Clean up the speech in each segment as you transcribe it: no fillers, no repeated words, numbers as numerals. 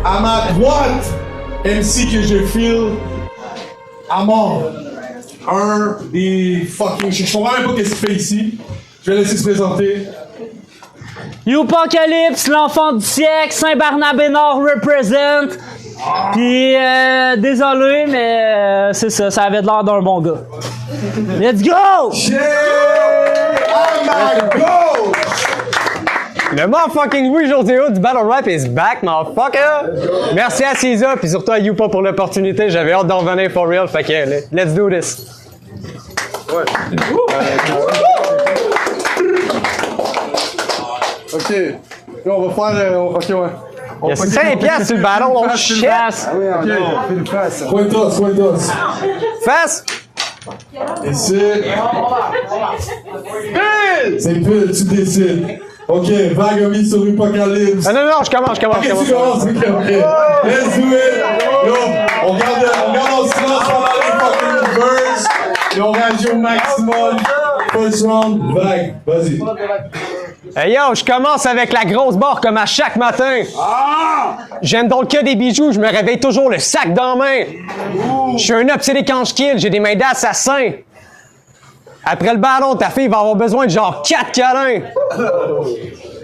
à ma droite, MC que je file à mort. Un des fucking... Je comprends même pas qu'est-ce qu'il fait ici. Je vais laisser se présenter. Youpocalypse, l'enfant du siècle, Saint-Barnabé-Nord represent. Puis, désolé, mais c'est ça, ça avait l'air d'un bon gars. Let's go! Yeah! Oh my God! Le motherfucking Louis José du Battle Rap is back, motherfucker! Merci à César, puis surtout à Youpa pour l'opportunité. J'avais hâte d'en revenir for real, fait que let's do this. Ouais. Ok. Là, on va faire... ok, ouais. Il y a 5 piastres sur le battle, on shit! Ah oui, ok. Cuentos. Face! Ici. C'est pile, tu décides. Ok, vague a mis sur Youpocalypse. Non, je commence. Ok, tu commences, ok. Let's do it. Yo, on garde en silence pendant les fucking verse. Et on réagit au maximum. First round, vague. Vas-y. Hey yo, je commence avec la grosse barre comme à chaque matin. J'aime donc que des bijoux, je me réveille toujours le sac dans la main. Je suis un obsédé quand je kill, j'ai des mains d'assassin. Après le ballon, ta fille va avoir besoin de genre 4 câlins.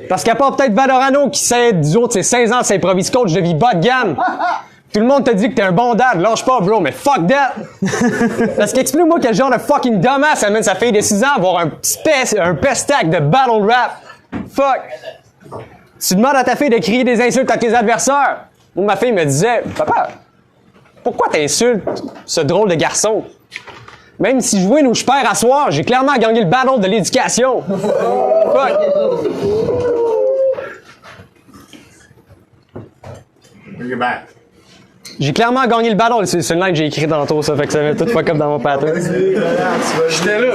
Parce qu'à part peut-être Valorano qui sait du haut de ses 16 ans s'improvise coach de vie bas de gamme. Tout le monde te dit que t'es un bon dad, lâche pas bro, mais fuck that! Parce qu'explique-moi quel genre de fucking dumbass amène sa fille de 6 ans à avoir un pestac de battle rap. Fuck! Tu demandes à ta fille de crier des insultes à tes adversaires. Moi, ma fille me disait, papa, pourquoi t'insultes ce drôle de garçon? Même si je win ou je perds à soir, j'ai clairement gagné le battle de l'éducation. Fuck! Bring it back. J'ai clairement gagné le battle. C'est une line que j'ai écrit tantôt, ça fait que ça fait tout fuck up dans mon pattern. J'étais là.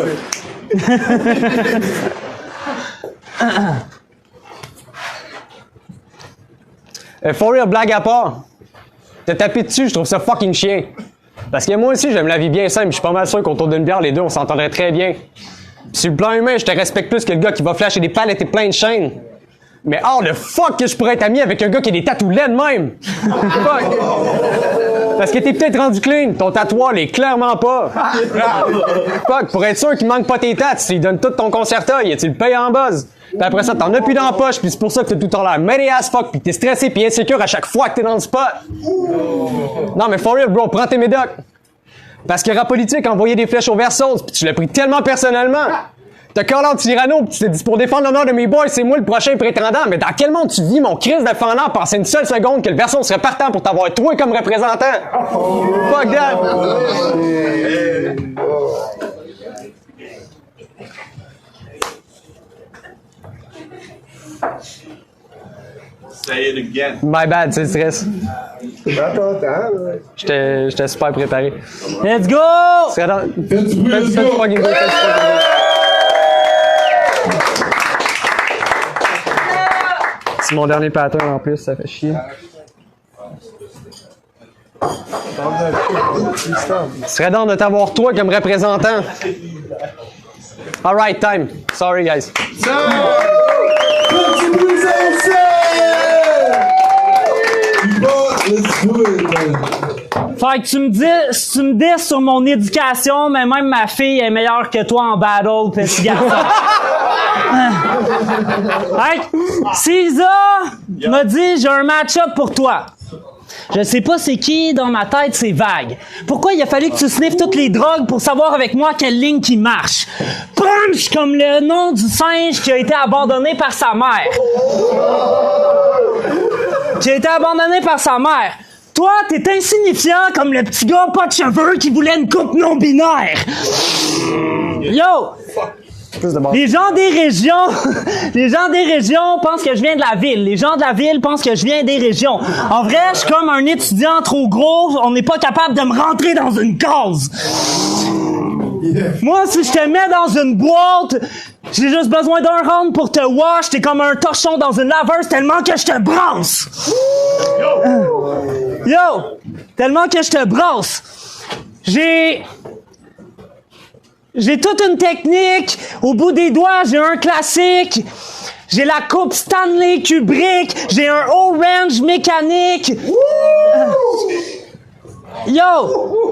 For real, blague à part. Te taper dessus, je trouve ça fucking chien. Parce que moi aussi, j'aime la vie bien simple. Je suis pas mal sûr qu'autour d'une bière, les deux, on s'entendrait très bien. Puis sur le plan humain, je te respecte plus que le gars qui va flasher des palettes et plein de chaînes. Mais oh, le fuck que je pourrais être ami avec un gars qui a des tatous laids de même! Fuck! Parce que t'es peut-être rendu clean, ton tatouage l'est clairement pas. Fuck, pour être sûr qu'il manque pas tes tats, tu lui donnes tout ton concerteuil et tu le payes en buzz. Puis après ça, t'en as plus dans la poche, puis c'est pour ça que t'as tout le temps l'air mêlé as fuck, puis t'es stressé puis insécure à chaque fois que t'es dans le spot. Non mais for real, bro, prends tes médocs. Parce que rap politique a envoyé des flèches au Versos, puis tu l'as pris tellement personnellement. T'as call out Cyrano, pis tu t'es dit pour défendre l'honneur de mes boys, c'est moi le prochain prétendant. Mais dans quel monde tu vis, mon Christ de fendant, penser une seule seconde que le Verson serait partant pour t'avoir toi comme représentant? Fuck that! Say it again. My bad, c'est le stress. J'étais super préparé. Let's go! Fais du bruit, let's go! C'est mon dernier pattern en plus, ça fait chier. Je serais d'ordre de t'avoir toi comme représentant. Alright, time. Sorry, guys. Fait que tu me dis sur mon éducation, mais même ma fille est meilleure que toi en battle, petit garçon. Hey, César m'a dit, j'ai un match-up pour toi. Je sais pas c'est qui, dans ma tête, c'est vague. Pourquoi il a fallu que tu sniffes toutes les drogues pour savoir avec moi quelle ligne qui marche? Punch comme le nom du singe qui a été abandonné par sa mère. Toi, t'es insignifiant comme le petit gars pas de cheveux qui voulait une coupe non-binaire. Yo! Les gens des régions pensent que je viens de la ville. Les gens de la ville pensent que je viens des régions. En vrai, je suis comme un étudiant trop gros. On n'est pas capable de me rentrer dans une case. Moi, si je te mets dans une boîte, j'ai juste besoin d'un round pour te wash. T'es comme un torchon dans une laveuse tellement que je te brasse. Yo! Tellement que je te brasse. J'ai toute une technique. Au bout des doigts, j'ai un classique. J'ai la coupe Stanley Kubrick. J'ai un orange mécanique. Yo!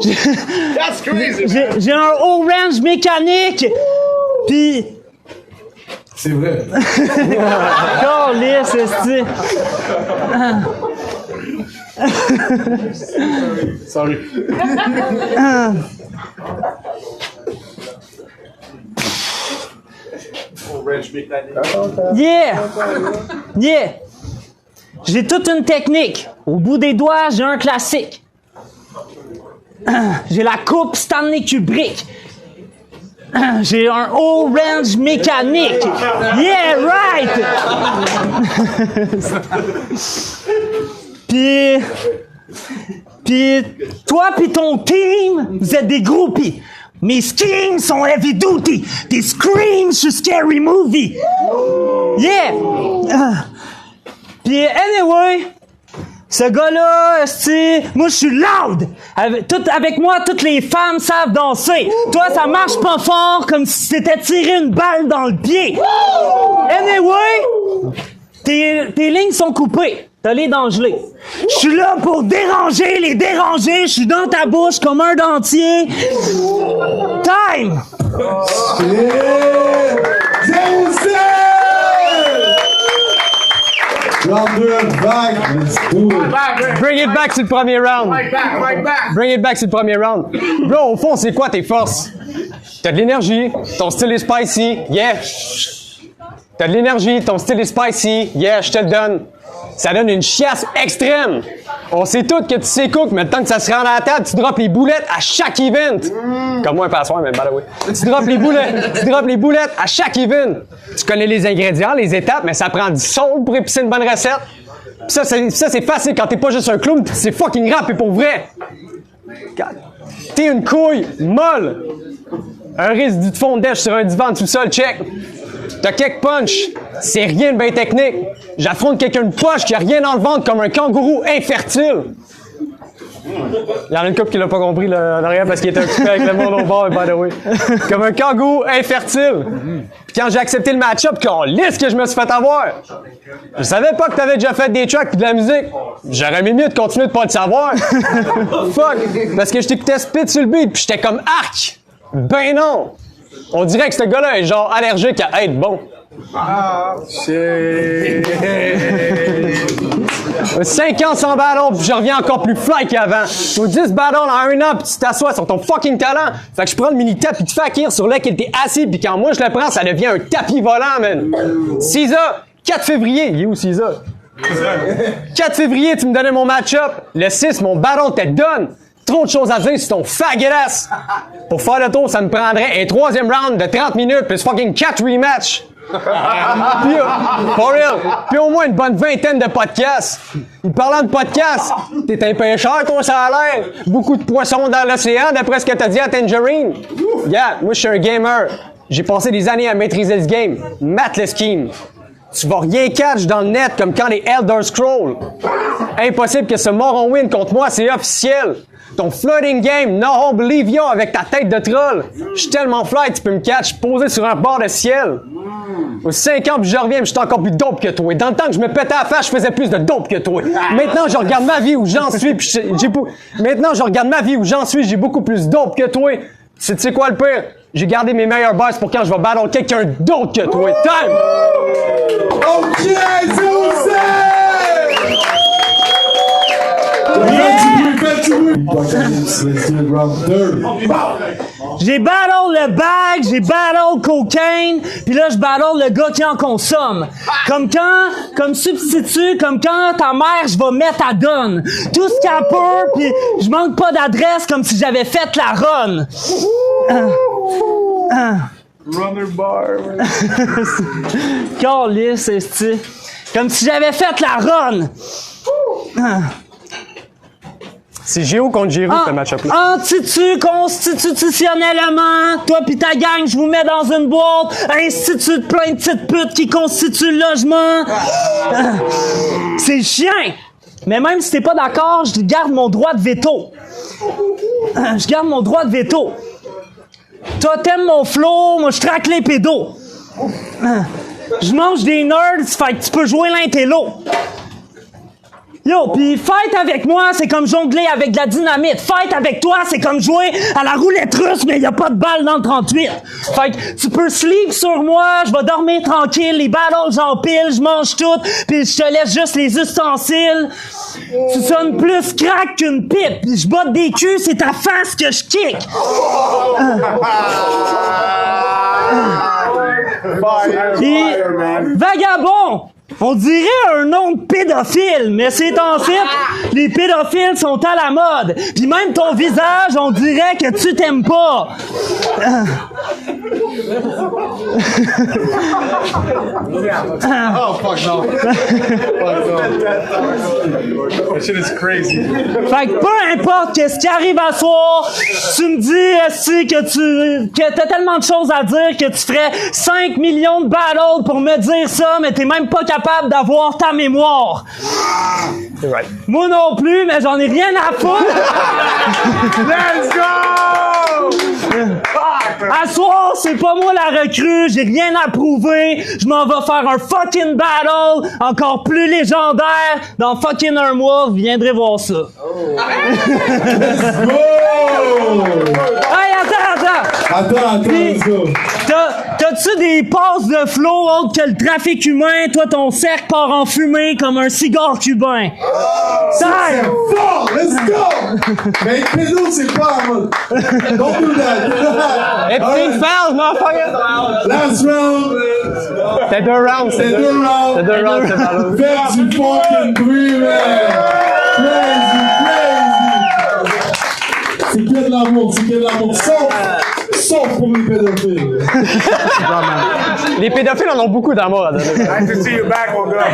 That's crazy, J'ai un orange mécanique. Puis... C'est vrai. Calisse, esti. Sorry. Yeah! Yeah! J'ai toute une technique. Au bout des doigts, j'ai un classique. J'ai la coupe Stanley Kubrick. J'ai un orange mécanique. Yeah, right! Puis toi pis ton team, vous êtes des groupies. Mes skins sont heavy duty. Tes screams sur Scary Movie. Yeah! Puis anyway, ce gars-là, moi je suis loud. Avec moi, toutes les femmes savent danser. Toi, ça marche pas fort comme si t'étais tiré une balle dans le pied. Anyway, tes lignes sont coupées. T'as les dents gelées. Je suis là pour déranger les dérangés. Je suis dans ta bouche comme un dentier. Time! Round 2 back. Let's do it. Bring it back sur le premier round. Right back. Bring it back sur le premier round. Bro, au fond, c'est quoi tes forces? T'as de l'énergie, ton style est spicy, yeah. T'as de l'énergie, ton style est spicy, yeah, je te le donne. Ça donne une chiasse extrême. On sait tous que tu sais cook, mais le temps que ça se rend à la table, tu droppes les boulettes à chaque event. Comme moi un passoire, mais by the way. Tu droppes les boulettes à chaque event. Tu connais les ingrédients, les étapes, mais ça prend du salt pour épicer une bonne recette. Pis ça, c'est facile quand t'es pas juste un clown, c'est fucking rap et pour vrai. T'es une couille molle. Un résidu de fond de dèche sur un divan de sous-sol, check. T'as quelques punch, c'est rien de bien technique. J'affronte quelqu'un de poche qui a rien dans le ventre comme un kangourou infertile. Il y en a une couple qui l'a pas compris là, en arrière parce qu'il était occupé avec le monde au bord, by the way. Comme un kangourou infertile. Puis quand j'ai accepté le match-up, lisse que je me suis fait avoir. Je savais pas que t'avais déjà fait des tracks pis de la musique. J'aurais aimé mieux de continuer de pas le savoir. Fuck. Parce que je t'écoutais spit sur le beat pis j'étais comme arc. Ben non. On dirait que ce gars-là est genre allergique à être bon. 5 ans sans ballon, puis je reviens encore plus fly qu'avant. Faut 10 ballons en 1 an, puis tu t'assois sur ton fucking talent. Fait que je prends le mini-tap, puis tu fais acquérir sur lequel t'es assis, puis quand moi je le prends, ça devient un tapis volant, man. Cisa, 4 février. Il est où, Cisa? 4 février, tu me donnais mon match-up. Le 6, mon ballon te donne. Trop de choses à dire sur ton faggotasse. Pour faire le tour, ça me prendrait un 3e round de 30 minutes plus fucking 4 rematchs. Puis, for real, puis au moins une bonne vingtaine de podcasts. Et parlant de podcasts, t'es un pêcheur, toi, ça a l'air. Beaucoup de poissons dans l'océan, d'après ce que t'as dit à Tangerine. Yeah, moi, je suis un gamer. J'ai passé des années à maîtriser ce game. Matt le scheme. Tu vas rien catch dans le net comme quand les Elder Scrolls. Impossible que ce moron win contre moi, c'est officiel. Ton floating game, no Bolivia avec ta tête de troll. Je suis tellement fly, tu peux me catch posé sur un bord de ciel. Aux 5 ans, puis je reviens, puis je suis encore plus dope que toi. Dans le temps que je me pétais à la face, je faisais plus de dope que toi. Maintenant, je regarde ma vie où j'en suis, puis j'ai beaucoup plus dope que toi. Tu sais quoi le pire? J'ai gardé mes meilleurs bars pour quand je vais battre quelqu'un d'autre que toi. Time! Ok, Zouze! J'ai battle le bag, j'ai battle cocaine, puis là je battle le gars qui en consomme. Comme substitut, comme quand ta mère je vais mettre à donne. Tout ce qu'elle peut, puis je manque pas d'adresse comme si j'avais fait la run. Runner bar. Calisse, esti. Comme si j'avais fait la run. C'est Géo contre Géo, ce match-up-là. Constitutionnellement, toi pis ta gang, je vous mets dans une boîte, institut de plein de petites putes qui constituent le logement. C'est chien! Mais même si t'es pas d'accord, je garde mon droit de veto. Je garde mon droit de veto. Toi, t'aimes mon flow, moi je traque les pédos. Je mange des nerds, fait que tu peux jouer l'intello. Yo, pis fight avec moi, c'est comme jongler avec de la dynamite. Fight avec toi, c'est comme jouer à la roulette russe, mais y a pas de balle dans le 38. Fait que tu peux sleep sur moi, je vais dormir tranquille, les battles j'empile, je mange tout, pis je te laisse juste les ustensiles. Tu sonnes plus crack qu'une pipe, pis je botte des culs, c'est ta face que je kick. Pis, vagabond! On dirait un nom de pédophile, mais c'est en fait, les pédophiles sont à la mode. Puis même ton visage, on dirait que tu t'aimes pas. Oh, fuck no. That shit is crazy. Fait que peu importe qu'est-ce qui arrive à soir, tu me dis esti, que t'as tellement de choses à dire que tu ferais 5 millions de battles pour me dire ça, mais t'es même pas capable d'avoir ta mémoire. C'est right. Moi non plus, mais j'en ai rien à foutre. Let's go! À soir, c'est pas moi la recrue, j'ai rien à prouver. Je m'en vais faire un fucking battle encore plus légendaire. Dans fucking un mois, vous viendrez voir ça. Go! Hey, attends! Attends, let's go. T'as-tu des passes de flow autres que le trafic humain? Toi, ton cercle part en fumée comme un cigare cubain. C'est fort! Let's go! Mais pédo, c'est pas en mode. Don't do that! Epstein Files, motherfucker! Last round! C'est 2 rounds, C'est 2 rounds! C'est 2 rounds, c'est pas long. Faites du fucking bruit, man! Crazy! C'est que de l'amour, c'est que de l'amour. Sauf pour les pédophiles. Les pédophiles en ont beaucoup d'amour à donner. Nice to see you back, mon gars.